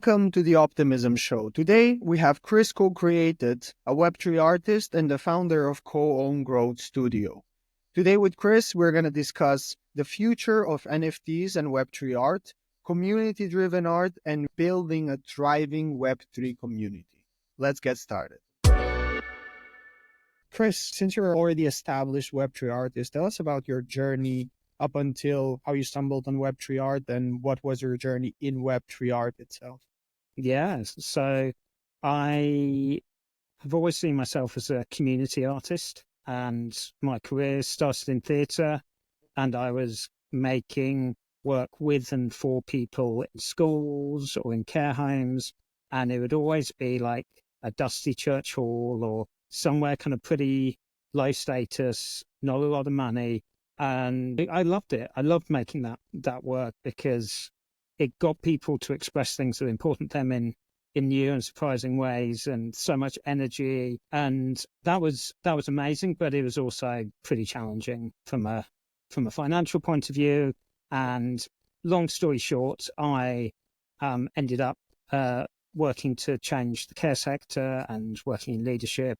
Welcome to the Optimism Show. Today, we have ChrisCoCreated, a Web3 artist and the founder of CoOwn Growth Studio. Today with Kris, we're going to discuss the future of NFTs and Web3 art, community-driven art, and building a thriving Web3 community. Let's get started. Kris, since you're already established Web3 artist, tell us about your journey up until how you stumbled on Web3 art and what was your journey in Web3 art itself. Yeah, so I have always seen myself as a community artist, and my career started in theatre, and I was making work with and for people in schools or in care homes, and it would always be like a dusty church hall or somewhere kind of pretty low status, not a lot of money. And I loved it. I loved making that work because it got people to express things that are important to them in new and surprising ways, and so much energy. And that was amazing, but it was also pretty challenging from a financial point of view. And long story short, I ended up working to change the care sector and working in leadership,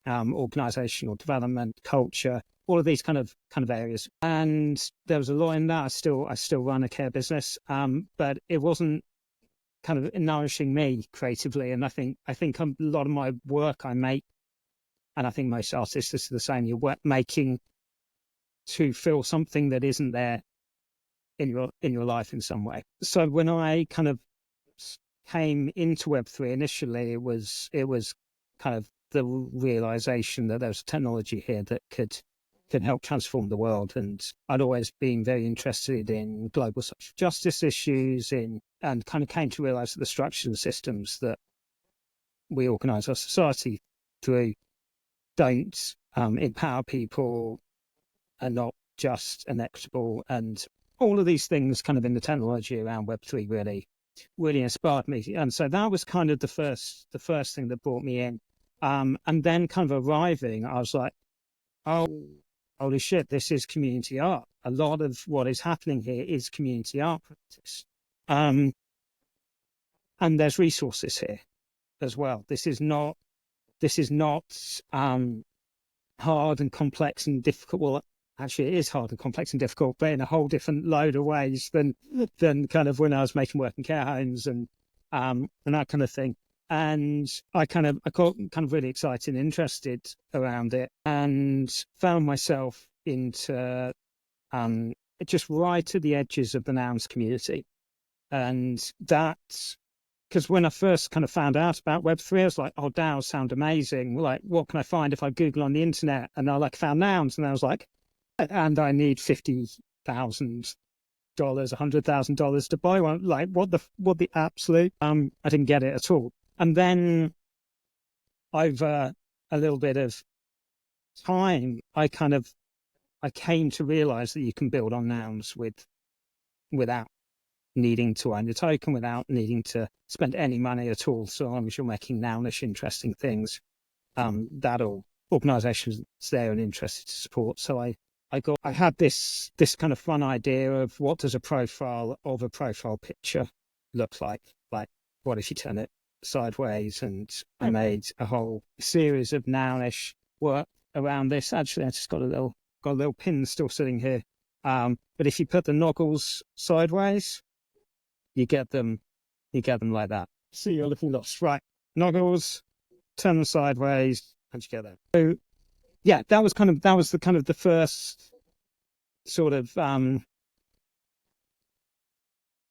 organizational development, culture, all of these kind of areas. And there was a lot in that. I still run a care business, but it wasn't kind of nourishing me creatively. And I think a lot of my work I make, and I think most artists is the same, you're making to feel something that isn't there in your life in some way. So when I kind of came into Web3 initially, it was kind of the realization that there was technology here that could help transform the world. And I'd always been very interested in global social justice issues and kind of came to realize that the structures and systems that we organize our society through don't empower people, are not just and equitable. And all of these things kind of in the technology around Web3 really inspired me. And so that was kind of the first thing that brought me in. And then kind of arriving, I was like, oh, holy shit, this is community art. A lot of what is happening here is community art practice. And there's resources here as well. This is not hard and complex and difficult. Well, actually, it is hard and complex and difficult, but in a whole different load of ways than kind of when I was making work in care homes and that kind of thing. And I got kind of really excited and interested around it, and found myself into just right at the edges of the nouns community. And that's because when I first kind of found out about Web3, I was like, oh, DAOs sound amazing. Like, what can I find if I Google on the internet? And I found nouns, and I was like, and I need $50,000. $100,000 to buy one. Like, what the absolute? I didn't get it at all. And then over a little bit of time, I came to realize that you can build on nouns without needing to own the token, without needing to spend any money at all, so long as you're making nounish, interesting things that all organizations there and interested to support. So I had this kind of fun idea of what does a profile of a profile picture look like? Like, what if you turn it sideways? And I made a whole series of nounish work around this. Actually, I just got a little pin still sitting here. But if you put the noggles sideways, you get them like that. So you're looking lost, right? Noggles, turn them sideways, and you get them. So yeah, that was the first sort of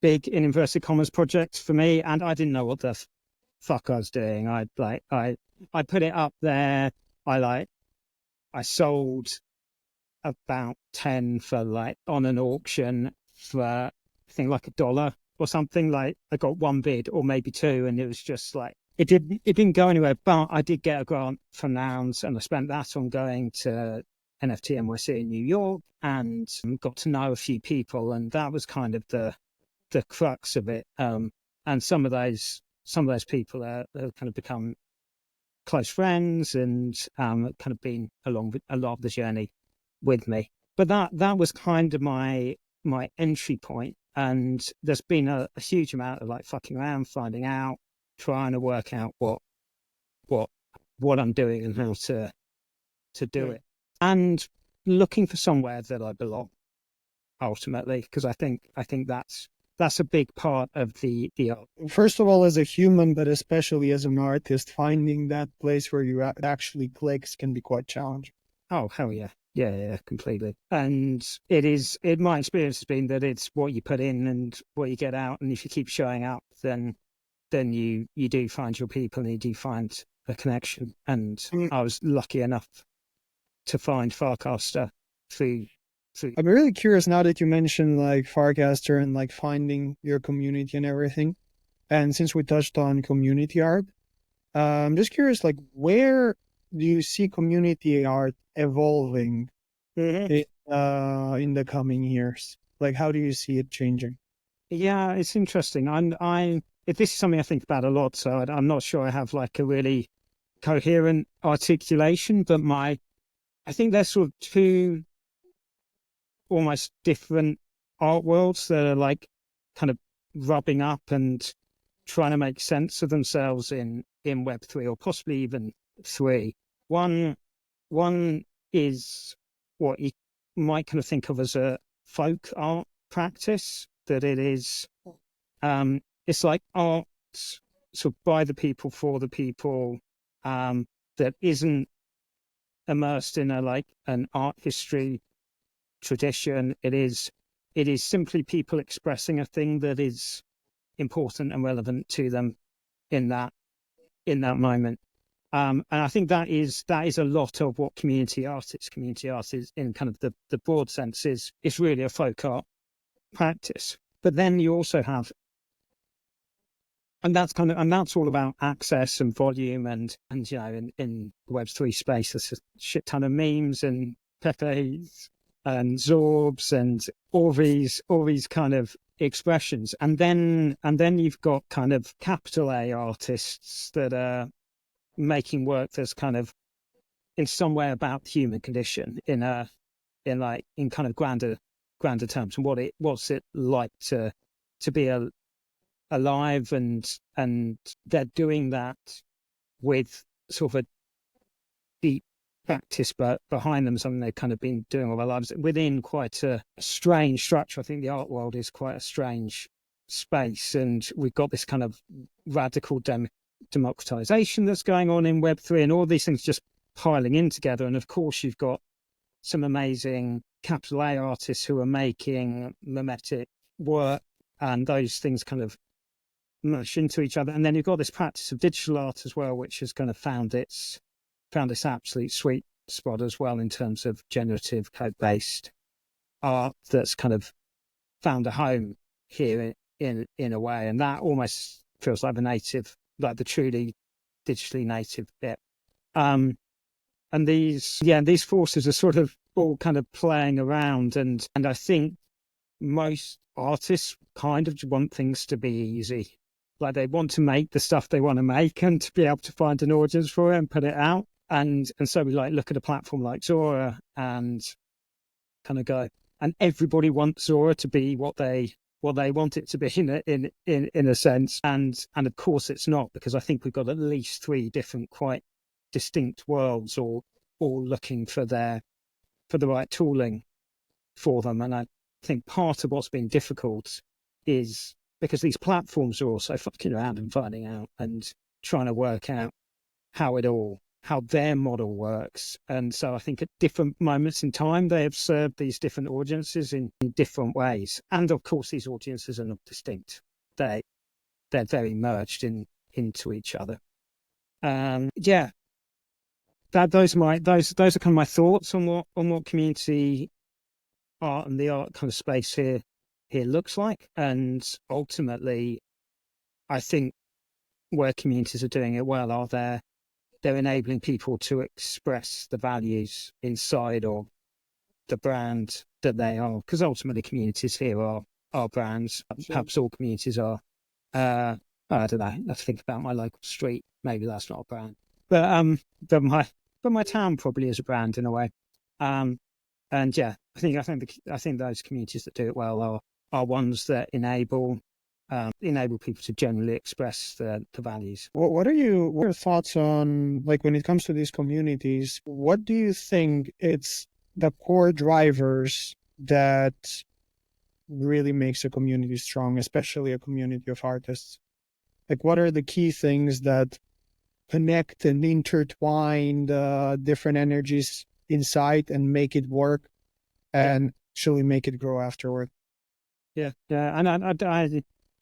big in inverted commas project for me, and I didn't know what the fuck I was doing. I put it up there. I sold about 10 for like on an auction for I think like $1 or something. Like I got one bid or maybe two, and it was just like it didn't go anywhere. But I did get a grant from Nouns, and I spent that on going to NFT NYC in New York and got to know a few people, and that was kind of the crux of it. And some of those people have kind of become close friends and kind of been along a lot of the journey with me. But that was kind of my entry point. And there's been a huge amount of like fucking around, finding out, trying to work out what I'm doing and how to do it, and looking for somewhere that I belong ultimately, because I think that's a big part of the art. First of all, as a human, but especially as an artist, finding that place where you actually clicks can be quite challenging. Oh, hell yeah. Yeah, completely. And my experience has been that it's what you put in and what you get out. And if you keep showing up, then you do find your people and you do find a connection. And I was lucky enough to find Farcaster through. I'm really curious now that you mentioned like Farcaster and like finding your community and everything. And since we touched on community art, I'm just curious, like, where do you see community art evolving in the coming years? Like, how do you see it changing? Yeah, it's interesting. This is something I think about a lot, so I'm not sure I have like a really coherent articulation, but I think there's sort of two almost different art worlds that are like kind of rubbing up and trying to make sense of themselves in Web3 or possibly even 3. One is what you might kind of think of as a folk art practice, that it is it's like art sort of by the people for the people, that isn't immersed in an art history tradition. It is simply people expressing a thing that is important and relevant to them in that moment. And I think that is a lot of what community art is in kind of the broad sense is really a folk art practice. But then you also have, and that's all about access and volume and you know, in the Web3 space, there's a shit ton of memes and Pepe's and Zorbs and all these kind of expressions. And then you've got kind of capital A artists that are making work that's kind of in some way about the human condition in kind of grander terms, and what's it like to be alive, and they're doing that with sort of a deep practice but behind them, something they've kind of been doing all their lives within quite a strange structure. I think the art world is quite a strange space, and we've got this kind of radical democratization that's going on in Web3, and all these things just piling in together. And of course you've got some amazing capital A artists who are making mimetic work, and those things kind of mush into each other. And then you've got this practice of digital art as well, which has kind of found its absolute sweet spot as well in terms of generative code-based art that's kind of found a home here in a way. And that almost feels like the truly digitally native bit. And these forces are sort of all kind of playing around, and I think most artists kind of want things to be easy. Like they want to make the stuff they want to make and to be able to find an audience for it and put it out. And so we like look at a platform like Zora and kind of go, and everybody wants Zora to be what they want it to be in a sense. And of course it's not, because I think we've got at least 3 different quite distinct worlds, all looking for the right tooling for them. And I think part of what's been difficult is because these platforms are also fucking around and finding out and trying to work out how their model works. And so I think at different moments in time, they have served these different audiences in different ways. And of course, these audiences are not distinct. They're very merged into each other. Yeah, those are kind of my thoughts on what community art and the art kind of space here looks like. And ultimately, I think where communities are doing it well are they're enabling people to express the values inside of the brand that they are. Because ultimately, communities here are brands. Perhaps all communities are. I don't know. Let's think about my local street. Maybe that's not a brand, but my town probably is a brand in a way. And yeah, I think those communities that do it well are ones that enable people to generally express the values. What are your thoughts on, like, when it comes to these communities, what do you think it's the core drivers that really makes a community strong, especially a community of artists? Like, what are the key things that connect and intertwine the different energies inside and make it work and actually make it grow afterward? Yeah, and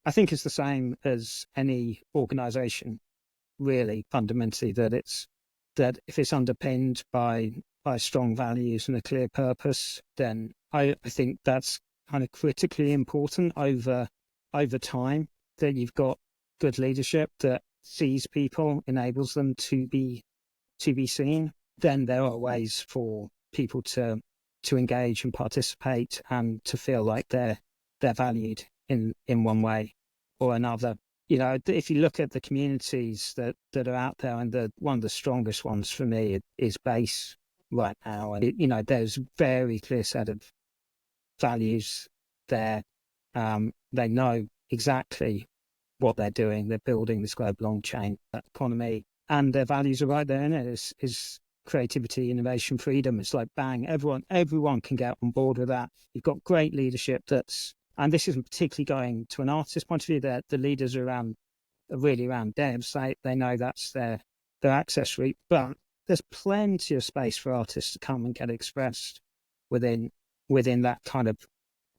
I think it's the same as any organization, really, fundamentally, that if it's underpinned by strong values and a clear purpose, then I think that's kind of critically important over time, that you've got good leadership that sees people, enables them to be seen. Then there are ways for people to engage and participate and to feel like they're valued in one way or another. You know, if you look at the communities that are out there, and one of the strongest ones for me is Base right now, and there's a very clear set of values there. They know exactly what they're doing. They're building this global on-chain economy, and their values are right there in it. Is creativity, innovation, freedom. It's like bang, everyone can get on board with that. You've got great leadership and this isn't particularly going to an artist point of view. That the leaders are really around devs. They know that's their access route, but there's plenty of space for artists to come and get expressed within that kind of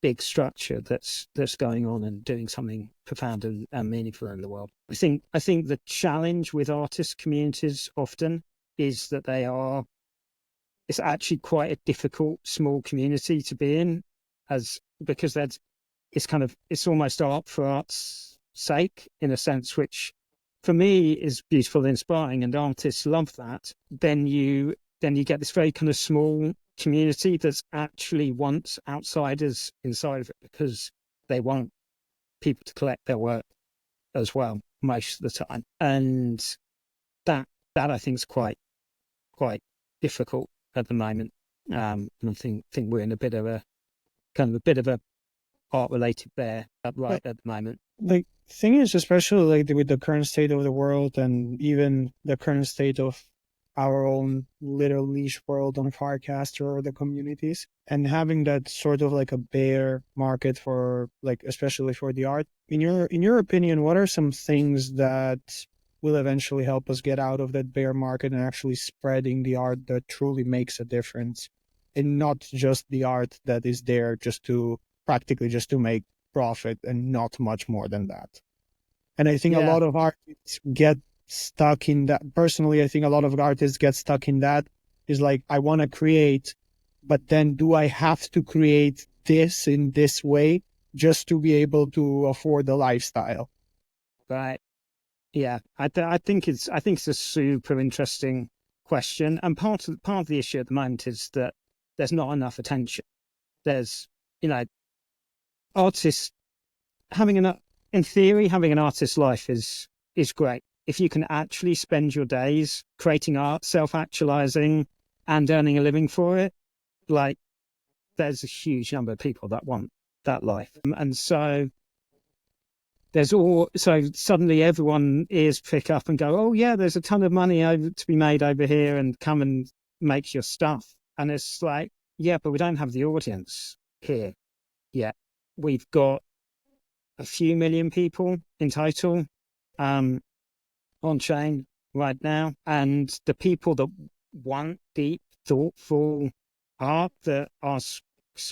big structure that's going on and doing something profound and meaningful in the world. I think the challenge with artist communities often is that it's actually quite a difficult small community to be in, because it's almost art for art's sake, in a sense, which for me is beautiful and inspiring, and artists love that. Then you get this very kind of small community that's actually wants outsiders inside of it, because they want people to collect their work as well most of the time, and that I think is quite difficult at the moment. And I think we're in a bit of a art related bear right at the moment. Like, thing is, especially like with the current state of the world and even the current state of our own little niche world on Firecaster or the communities, and having that sort of like a bear market for, like, especially for the art. In your opinion, what are some things that will eventually help us get out of that bear market and actually spreading the art that truly makes a difference, and not just the art that is there practically just to make profit and not much more than that? And I think a lot of artists get stuck in that. Personally, I think a lot of artists get stuck in that. Is like, I want to create, but then do I have to create this in this way just to be able to afford the lifestyle? Right. Yeah. I think it's a super interesting question. And part of the issue at the moment is that there's not enough attention. There's, artists in theory, having an artist's life is great. If you can actually spend your days creating art, self-actualizing, and earning a living for it, like, there's a huge number of people that want that life. And so so suddenly everyone ears pick up and go, oh yeah, there's a ton of money to be made over here, and come and make your stuff. And it's like, yeah, but we don't have the audience here yet. We've got a few million people in total on chain right now, and the people that want deep, thoughtful art that asks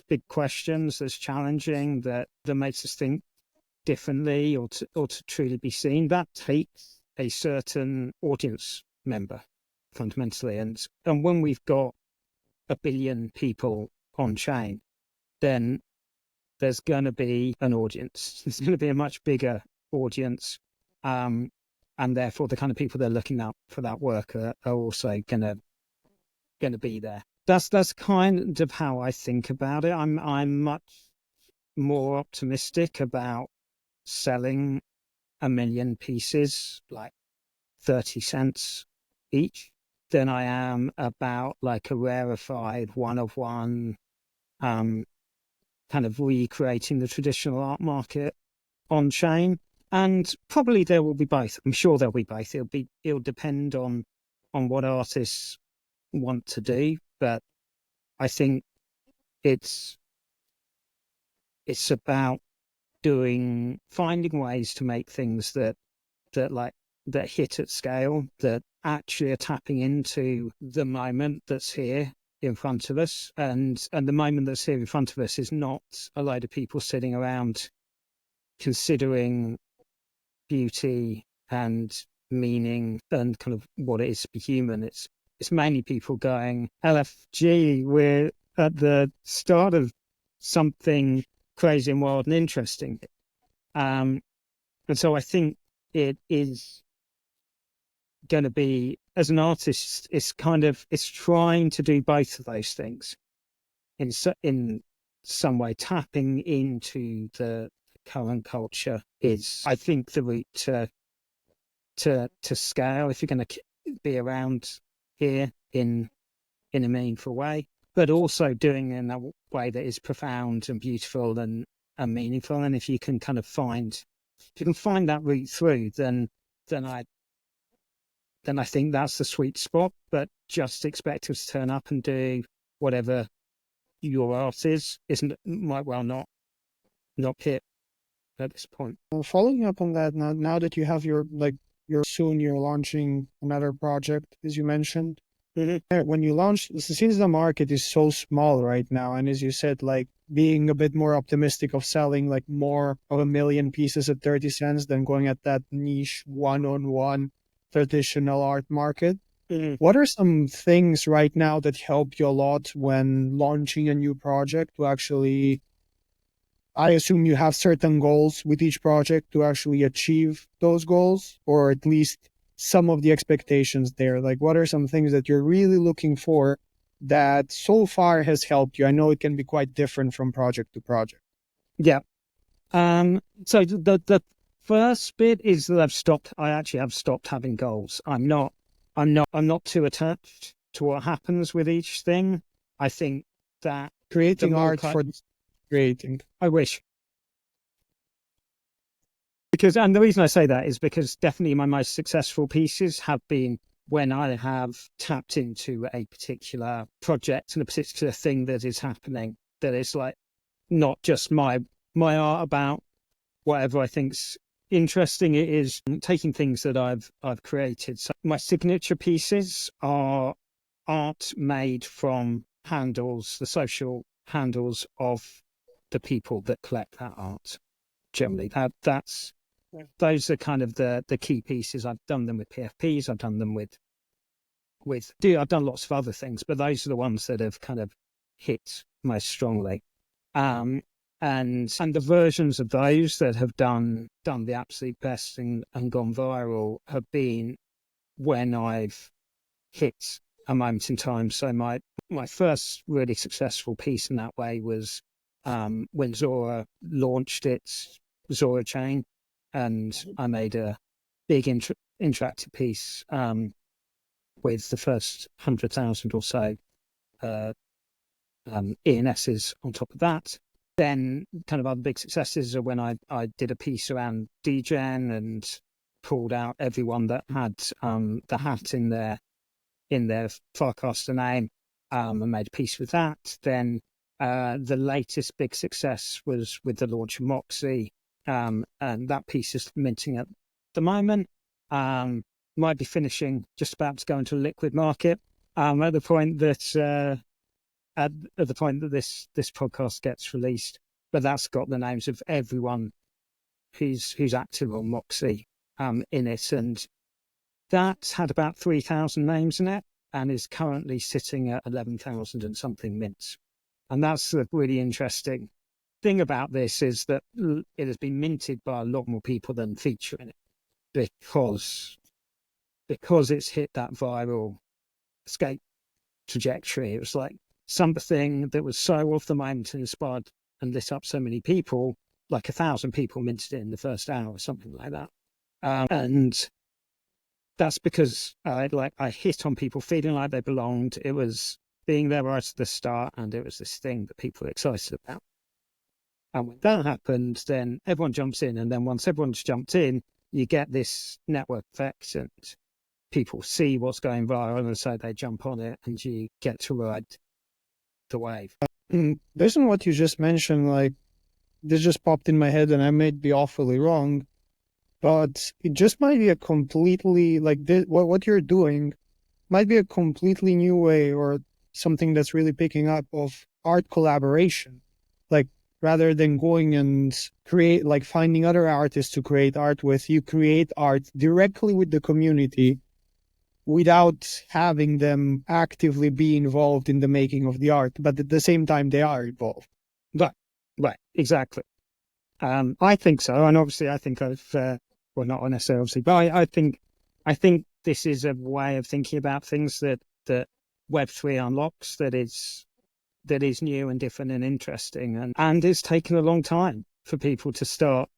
big questions, that's challenging, that makes us think differently, or to truly be seen, that takes a certain audience member fundamentally. And when we've got 1 billion people on chain, then there's going to be an audience. There's going to be a much bigger audience. And therefore the kind of people that are looking out for that work are also going to be there. That's kind of how I think about it. I'm much more optimistic about selling 1 million pieces, like 30 cents each, than I am about like a rarefied one of one kind of recreating the traditional art market on chain. And probably there will be both. I'm sure there'll be both. It'll depend on what artists want to do, but I think it's about finding ways to make things that hit at scale, that actually are tapping into the moment that's here in front of us. And the moment that's here in front of us is not a load of people sitting around considering beauty and meaning and kind of what it is to be human. It's mainly people going, LFG, we're at the start of something crazy and wild and interesting. And so I think it is going to be, as an artist, it's trying to do both of those things in some way. Tapping into the current culture is, I think, the route to scale if you're going to be around here in a meaningful way, but also doing it in a way that is profound and beautiful and meaningful. And if you can kind of find that route through, then I think that's the sweet spot. But just expect us to turn up and do whatever your art might well not hit at this point. Well, following up on that, now that you have you're launching another project, as you mentioned. Mm-hmm. When you launch, since the market is so small right now, and as you said, like being a bit more optimistic of selling like more of 1 million pieces at 30 cents than going at that niche one-on-one traditional art market. Mm-hmm. What are some things right now that help you a lot when launching a new project to actually, I assume you have certain goals with each project to actually achieve those goals, or at least some of the expectations there? Like, what are some things that you're really looking for that so far has helped you? I know it can be quite different from project to project. Yeah. So the first bit is that I actually have stopped having goals. I'm not too attached to what happens with each thing. I think that Creating art for creating. I wish. And the reason I say that is because definitely my most successful pieces have been when I have tapped into a particular project and a particular thing that is happening, that is like not just my art about whatever I think's interesting. It is taking things that I've created. So my signature pieces are art made from handles, the social handles of the people that collect that art. Generally, those are kind of the key pieces. I've done them with PFPs. I've done them I've done lots of other things, but those are the ones that have kind of hit most strongly. And the versions of those that have done the absolute best and gone viral have been when I've hit a moment in time. So my first really successful piece in that way was when Zora launched its Zora chain, and I made a big interactive piece with the first 100,000 or so ENSs on top of that. Then kind of other big successes are when I did a piece around degen and pulled out everyone that had the hat in their Farcaster name and made a piece with that. Then the latest big success was with the launch of Moxie, and that piece is minting at the moment. Might be finishing, just about to go into a liquid market at the point that this podcast gets released. But that's got the names of everyone who's active on Moxie in it, and that's had about 3,000 names in it, and is currently sitting at 11,000 and something mints. And that's the really interesting thing about this, is that it has been minted by a lot more people than feature in it, because it's hit that viral escape trajectory. It was like something that was so off the moment and inspired and lit up so many people, like 1,000 people minted it in the first hour or something like that. And that's because I hit on people feeling like they belonged. It was being there right at the start, and it was this thing that people were excited about. And when that happens, then everyone jumps in. And then once everyone's jumped in, you get this network effect and people see what's going viral and so they jump on it and you get to ride the wave. Based on what you just mentioned, like this just popped in my head and I may be awfully wrong, but it just might be a completely like this, what you're doing might be a completely new way or something that's really picking up of art collaboration. Like rather than going and create, like finding other artists to create art with, you create art directly with the community without having them actively be involved in the making of the art, but at the same time they are involved. Right, exactly. I think so, and obviously, I think I've well, not necessarily, obviously, but I think this is a way of thinking about things that Web3 unlocks. That is new and different and interesting, and it's taken a long time for people to start.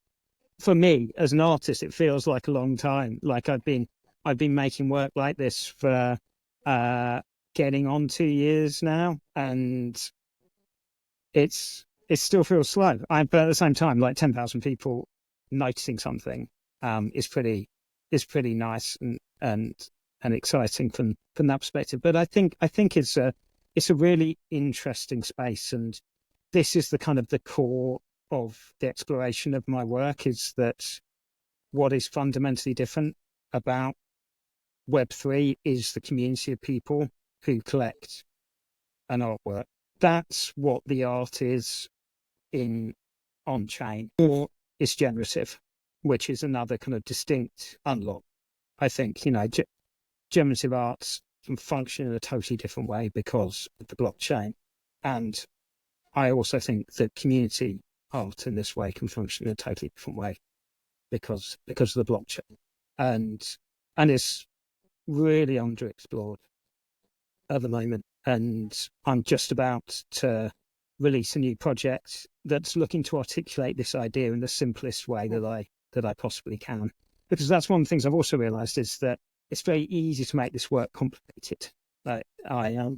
For me, as an artist, it feels like a long time. Like I've been making work like this for getting on 2 years now, and it still feels slow. But at the same time, like 10,000 people noticing something is pretty nice and exciting from that perspective. But I think it's a really interesting space, and this is the kind of the core of the exploration of my work, is that what is fundamentally different about Web3 is the community of people who collect an artwork. That's what the art is in on-chain, or it's generative, which is another kind of distinct unlock. I think, generative arts can function in a totally different way because of the blockchain. And I also think that community art in this way can function in a totally different way because of the blockchain. And it's really underexplored at the moment. And I'm just about to release a new project that's looking to articulate this idea in the simplest way that I possibly can. Because that's one of the things I've also realized, is that it's very easy to make this work complicated. Like I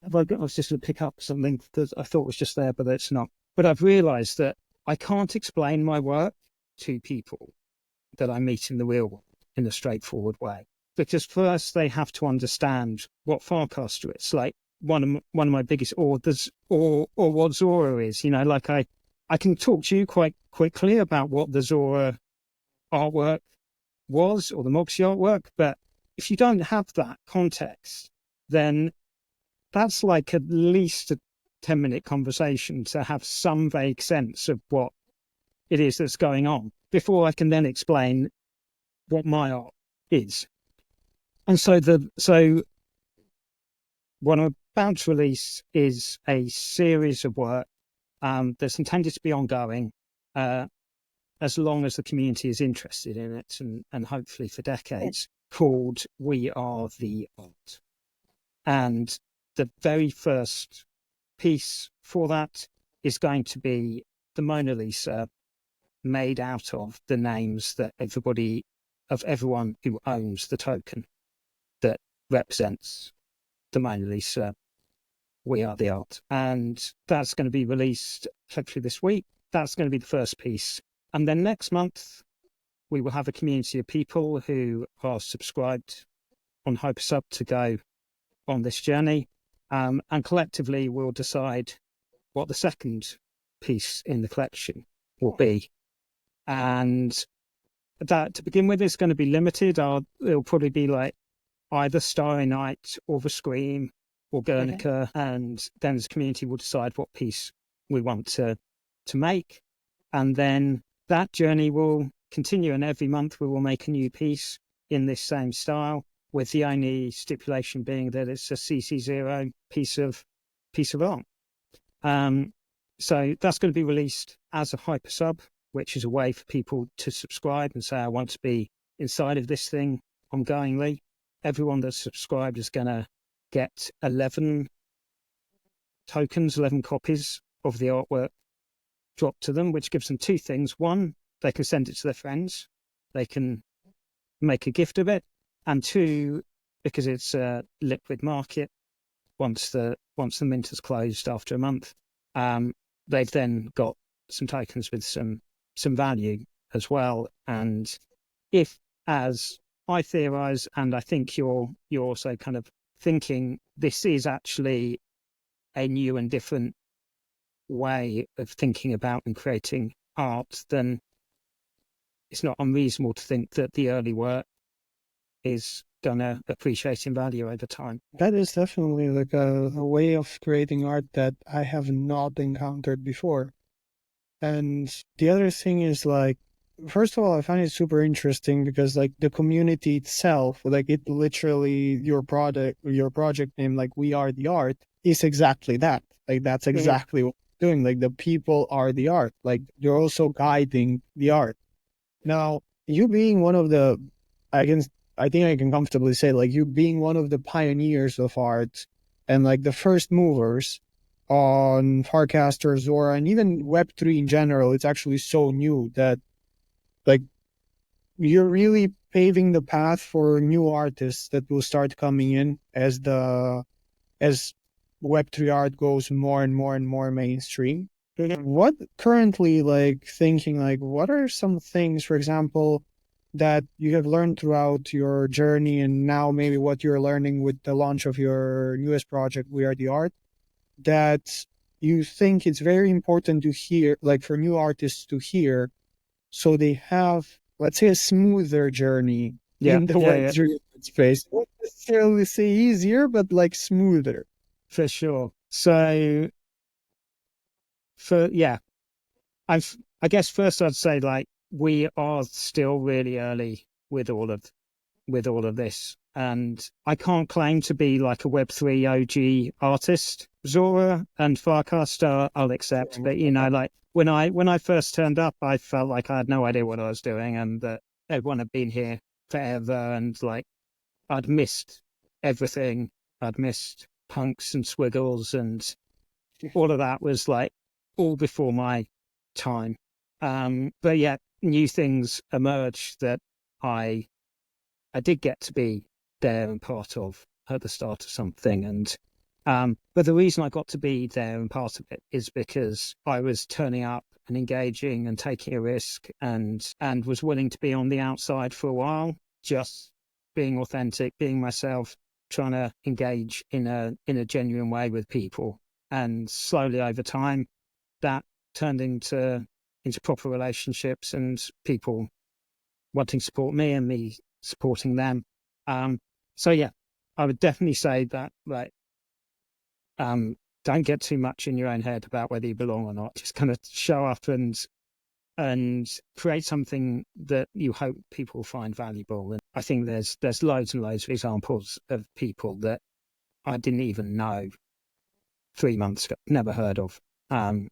was just going to pick up something that I thought was just there, but it's not. But I've realized that I can't explain my work to people that I meet in the real world in a straightforward way, because first they have to understand what Farcaster is. Like one of my biggest orders, or what Zora is. Like I can talk to you quite quickly about what the Zora artwork was, or the Moxie artwork, but if you don't have that context, then that's like at least a 10-minute conversation to have some vague sense of what it is that's going on before I can then explain what my art is. And so what I'm about to release is a series of work that's intended to be ongoing as long as the community is interested in it, and hopefully for decades, called We Are the Art. And the very first piece for that is going to be the Mona Lisa, made out of the names that everyone who owns the token that represents the Mona Lisa, We Are the Art. And that's going to be released hopefully this week. That's going to be the first piece. And then next month, we will have a community of people who are subscribed on Hypersub to go on this journey. And collectively, we'll decide what the second piece in the collection will be. And that, to begin with, is going to be limited. It'll probably be like either Starry Night or The Scream or Guernica. And then as a community, we'll decide what piece we want to make. And then that journey will continue. And every month we will make a new piece in this same style, with the only stipulation being that it's a CC0 piece of art. So that's going to be released as a Hypersub, which is a way for people to subscribe and say, I want to be inside of this thing ongoingly. Everyone that's subscribed is going to get 11 tokens, 11 copies of the artwork dropped to them, which gives them two things. One, they can send it to their friends. They can make a gift of it. And two, because it's a liquid market, once the mint is closed after a month, they've then got some tokens with some value as well. And if, as I theorize, and I think you're also kind of thinking this is actually a new and different way of thinking about and creating art, then it's not unreasonable to think that the early work is going to appreciate in value over time. That is definitely like a way of creating art that I have not encountered before. And the other thing is like, first of all, I find it super interesting because like the community itself, like it literally, your project name, like We Are the Art, is exactly that. Like that's exactly what we're doing. Like the people are the art. Like you're also guiding the art. Now, you being one of the, I can, I think I can comfortably say, like you being one of the pioneers of art and like the first movers on Farcaster, Zora, and even Web3 in general, it's actually so new that like you're really paving the path for new artists that will start coming in as Web3 art goes more and more and more mainstream. What currently like thinking like what are some things, for example, that you have learned throughout your journey and now maybe what you're learning with the launch of your newest project, We Are the Art, that you think it's very important to hear, like for new artists to hear, so they have, let's say, a smoother journey in the Web3 space? Not necessarily say easier, but like smoother. For sure. So, I guess first I'd say like we are still really early with all of this, and I can't claim to be like a Web3 OG artist. Zora and Farcaster I'll accept, but like when I first turned up, I felt like I had no idea what I was doing, and that everyone had been here forever, and like I'd missed everything. I'd missed punks and swiggles, and all of that was like all before my time. But yeah, new things emerged that I did get to be there and part of at the start of something. And but the reason I got to be there and part of it is because I was turning up and engaging and taking a risk and was willing to be on the outside for a while, just being authentic, being myself, trying to engage in a genuine way with people. And slowly over time, that turned into proper relationships and people wanting to support me and me supporting them. So yeah, I would definitely say that like don't get too much in your own head about whether you belong or not. Just kind of show up and create something that you hope people find valuable. And I think there's loads and loads of examples of people that I didn't even know 3 months ago, never heard of. And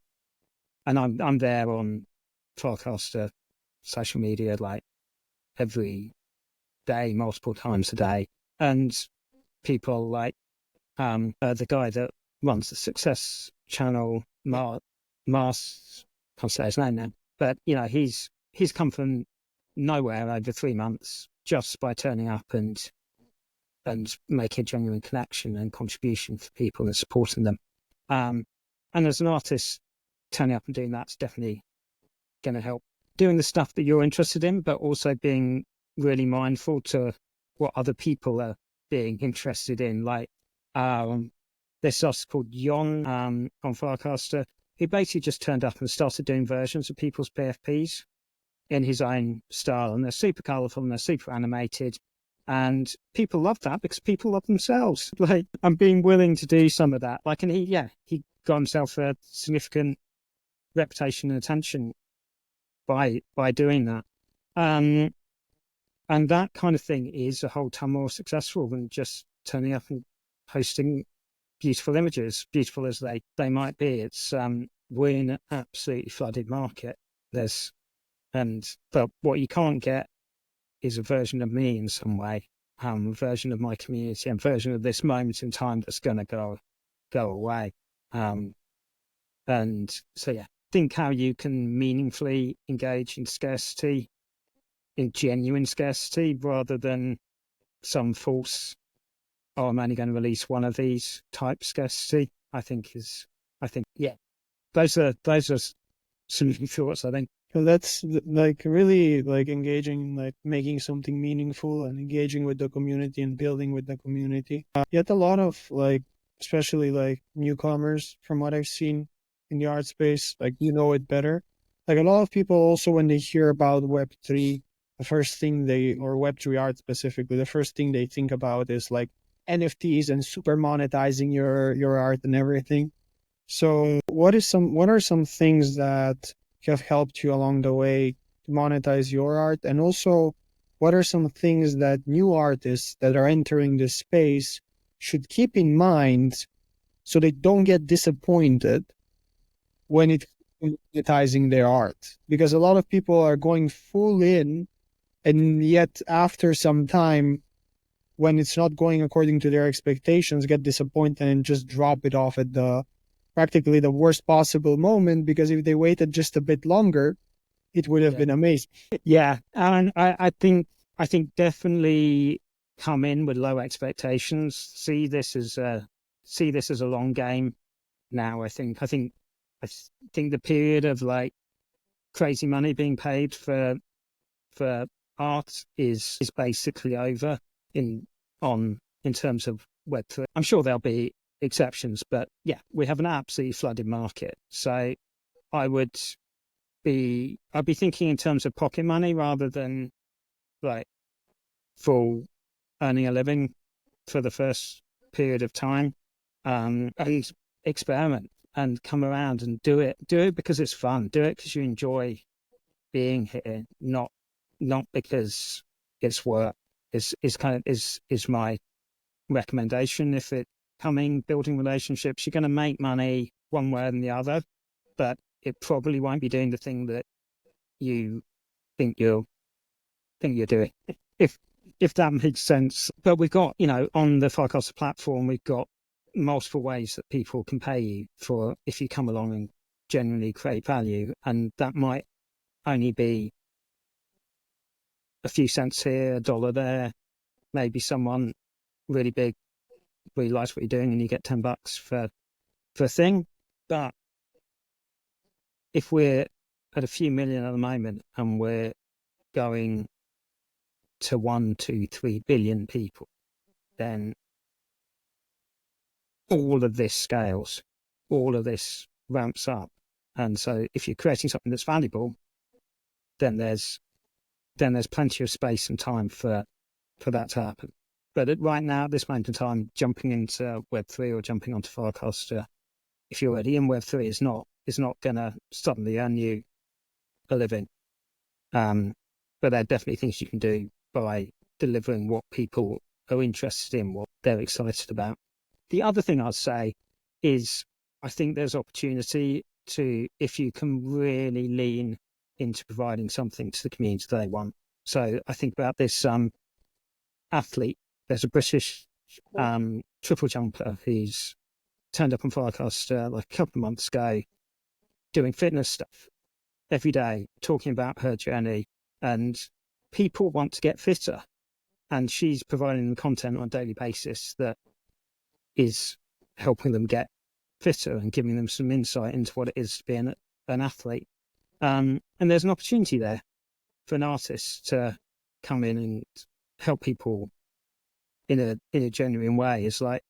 I'm there on Farcaster social media like every day, multiple times a day, and people like the guy that runs the Success channel, Mars, can't say his name now, but he's come from nowhere over 3 months just by turning up and making a genuine connection and contribution for people and supporting them. And as an artist, turning up and doing that's definitely going to help. Doing the stuff that you're interested in, but also being really mindful to what other people are being interested in. Like this artist called Yon on Farcaster. He basically just turned up and started doing versions of people's PFPs in his own style, and they're super colourful and they're super animated. And people love that because people love themselves. Like I'm being willing to do some of that. Like, and he got himself a significant reputation and attention by doing that. And that kind of thing is a whole ton more successful than just turning up and posting beautiful images, beautiful as they might be. It's we're in an absolutely flooded market. But what you can't get is a version of me in some way, a version of my community, and version of this moment in time that's going to go away. And so yeah, think how you can meaningfully engage in scarcity, in genuine scarcity, rather than some false, oh, I'm only going to release one of these type scarcity. I think yeah, those are some thoughts, I think. So that's like really like engaging, like making something meaningful and engaging with the community and building with the community. Yet a lot of like, especially like newcomers, from what I've seen in the art space, like you know it better. Like a lot of people also when they hear about Web3, the first thing or Web3 art specifically, the first thing they think about is like NFTs and super monetizing your art and everything. So what are some things that have helped you along the way to monetize your art? And also, what are some things that new artists that are entering this space should keep in mind so they don't get disappointed when it's monetizing their art? Because a lot of people are going full in, and yet after some time, when it's not going according to their expectations, get disappointed and just drop it off at the practically the worst possible moment, because if they waited just a bit longer, it would have been amazing. Yeah, and I think definitely come in with low expectations. See this as a long game. Now, I think the period of like crazy money being paid for art is basically over in terms of Web3. I'm sure there'll be exceptions, but yeah, we have an absolutely flooded market. So I'd be thinking in terms of pocket money rather than like full earning a living for the first period of time, and experiment and come around and do it because it's fun, do it because you enjoy being here, not because it's work. Is my recommendation. If it building relationships, you're going to make money one way or the other, but it probably won't be doing the thing that you think you're doing, if that makes sense. But we've got, on the Firecaster platform, we've got multiple ways that people can pay you for if you come along and genuinely create value, and that might only be a few cents here, a dollar there. Maybe someone really big really likes what you're doing and you get $10 for a thing. But if we're at a few million at the moment and we're going to 1, 2, 3 billion people, then all of this scales, all of this ramps up. And so if you're creating something that's valuable, then there's plenty of space and time for that to happen. But right now, at this moment in time, jumping into Web3 or jumping onto Firecaster, if you're already in Web3, is not going to suddenly earn you a living. But there are definitely things you can do by delivering what people are interested in, what they're excited about. The other thing I'd say is I think there's opportunity to, if you can really lean into providing something to the community they want. So I think about this athlete. There's a British triple jumper who's turned up on Firecaster like a couple of months ago, doing fitness stuff every day, talking about her journey, and people want to get fitter, and she's providing them content on a daily basis that is helping them get fitter and giving them some insight into what it is to be an athlete. And there's an opportunity there for an artist to come in and help people in a genuine way. Is like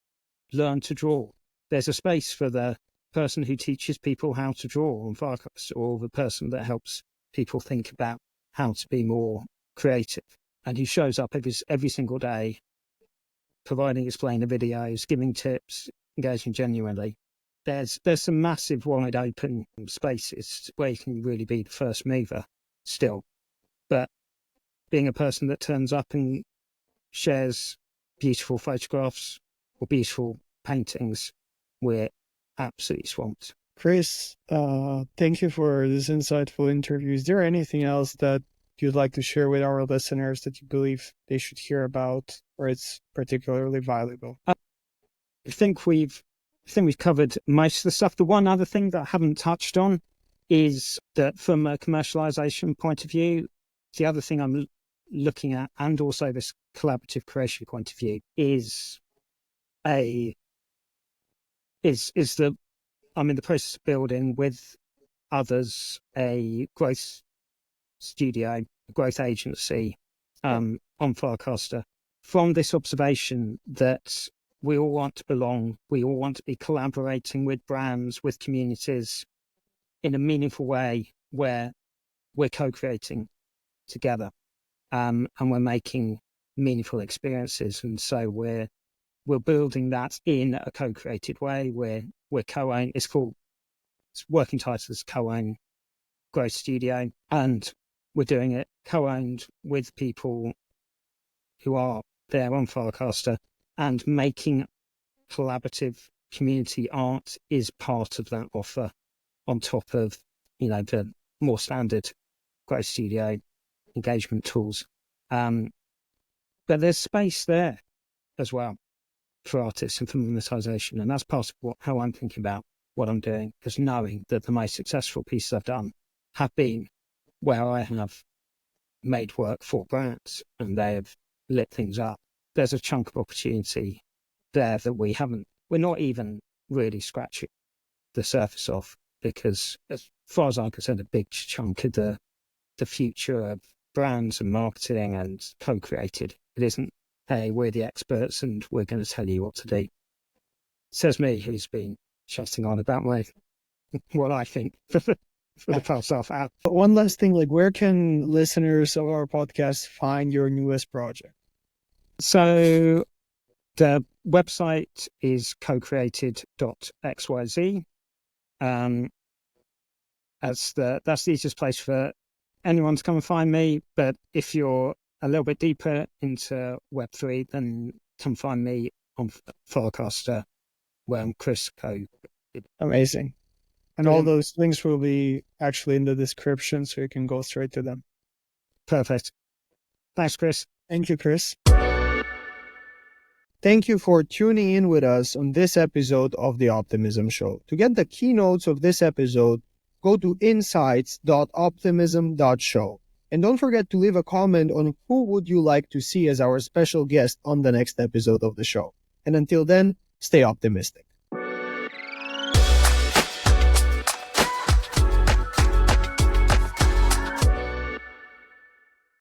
learn to draw. There's a space for the person who teaches people how to draw on Firecaster, or the person that helps people think about how to be more creative, and who shows up every single day, providing explainer videos, giving tips, engaging genuinely. There's some massive wide open spaces where you can really be the first mover still. But being a person that turns up and shares beautiful photographs or beautiful paintings, we're absolutely swamped. Kris, thank you for this insightful interview. Is there anything else that you'd like to share with our listeners that you believe they should hear about, or it's particularly valuable? I think we've covered most of the stuff. The one other thing that I haven't touched on is that from a commercialization point of view, the other thing I'm looking at, and also this collaborative creation point of view, is that I'm in the process of building with others a growth studio, a growth agency on Farcaster, from this observation that we all want to belong, we all want to be collaborating with brands, with communities in a meaningful way where we're co-creating together, and we're making meaningful experiences. And so we're building that in a co-created way. We're co-owned. It's working title is CoOwn Growth Studio, and we're doing it co-owned with people who are there on Farcaster, and making collaborative community art is part of that offer, on top of, the more standard Growth Studio engagement tools. But there's space there as well for artists and for monetization. And that's part of how I'm thinking about what I'm doing, because knowing that the most successful pieces I've done have been where I have made work for brands and they have lit things up. There's a chunk of opportunity there that we're not even really scratching the surface of, because as far as I'm concerned, a big chunk of the future of brands and marketing and co-created, it isn't, hey, we're the experts and we're going to tell you what to do. Says me, who's been chatting on about what I think for the past half hour. But one last thing, where can listeners of our podcast find your newest project? So the website is CoCreated.xyz. That's the easiest place for anyone to come and find me. But if you're a little bit deeper into Web3, then come find me on Farcaster, where I'm ChrisCoCreated. Amazing. And all those links will be actually in the description, so you can go straight to them. Perfect. Thanks, Kris. Thank you, Kris. Thank you for tuning in with us on this episode of The Optimism Show. To get the keynotes of this episode, go to insights.optimism.show. And don't forget to leave a comment on who would you like to see as our special guest on the next episode of the show. And until then, stay optimistic.